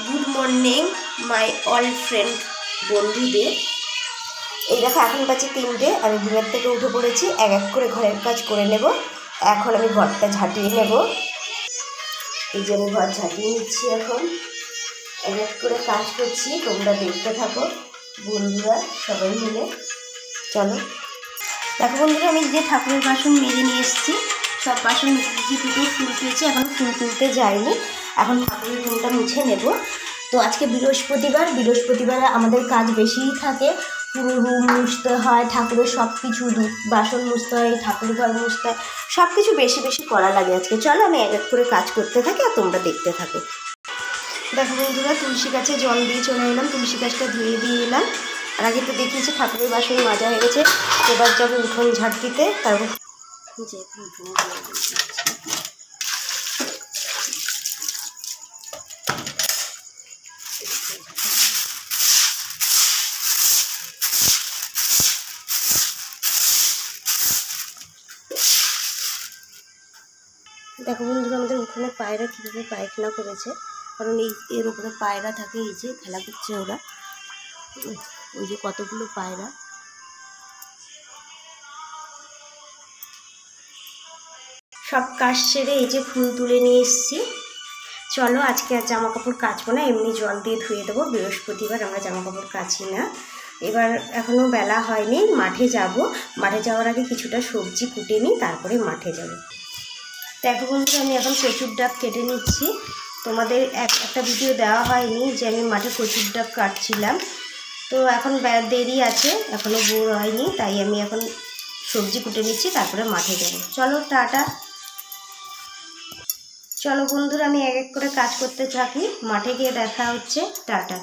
Good morning my all friend বন্ধুদের। এই দেখো এখন বাজে 3টে, আমি ঘুমের থেকে উঠে পড়েছি। এক এক করে ঘরের কাজ করে নেব। এখন আমি ঘরটা ঝাঁটিয়ে নেব। এই যে আমি ঘর ঝাঁটিয়ে নিচ্ছি, এখন এক এক করে কাজ করছি, তোমরা দেখতে থাকো বন্ধুরা সবাই মিলে। চলো দেখো বন্ধুরা, আমি যে ঠাকুরের বাসন মেজে নিয়ে এসেছি, সব বাসন মুছে দুটো ফুল তুলছি, এখন ফুল তুলতে যাইনি, এখন ঠাকুরের রুমটা মুছে নেব। তো আজকে বৃহস্পতিবারে আমাদের কাজ বেশিই থাকে, পুরো রুম মুছতে হয়, ঠাকুরের সব কিছু বাসন মুছতে হয়, ঠাকুরের ঘর মুছতে হয়, সব কিছু বেশি বেশি করা লাগে আজকে। চলো আমি এক এক করে কাজ করতে থাকি আর তোমরা দেখতে থাকো। দেখো বন্ধুরা, তুলসী গাছে জল দিয়ে চলে এলাম, তুলসী গাছটা ধুয়ে দিয়ে এলাম। আর আগে তো দেখিয়েছি ঠাকুরের বাসন মাজা হয়ে গেছে, এবার যাবো উঠোন ঝাড় দিতে। তারপর যে উঠোন দেখো বন্ধুরা, আমাদের উঠোনে পায়রা কীভাবে পায়খানা করেছে, কারণ এর উপরে পায়রা থাকে, এই যে খেলা করছে ওরা, ওই যে কতগুলো পায়রা। সব কাজ সেরে এই যে ফুল তুলে নিয়ে এসেছি। চলো আজকে আর জামা কাপড় কাচবো না, এমনি জল দিয়ে ধুয়ে দেবো, বৃহস্পতিবার আমরা জামা কাপড় কাচি না। এবার এখনও বেলা হয়নি, মাঠে যাব। মাঠে যাওয়ার আগে কিছুটা সবজি কুটে নিই, তারপরে মাঠে যাব। দেখো বন্ধুরা, আমি এখন কচুর ডাব কেটে নিচ্ছি। তোমাদের একটা ভিডিও দেওয়া হয়নি যে আমি মাঠে কচুর ডাব কাটছিলাম, তো এখন দেরি আছে, এখনও বোর হয়নি, তাই আমি এখন সবজি কুটে নিচ্ছি, তারপরে মাঠে যাব। চলো টাটা। চলো বন্ধুরা, আমি এক এক করে কাজ করতে থাকি, মাঠে গিয়ে দেখা হচ্ছে। টাটা।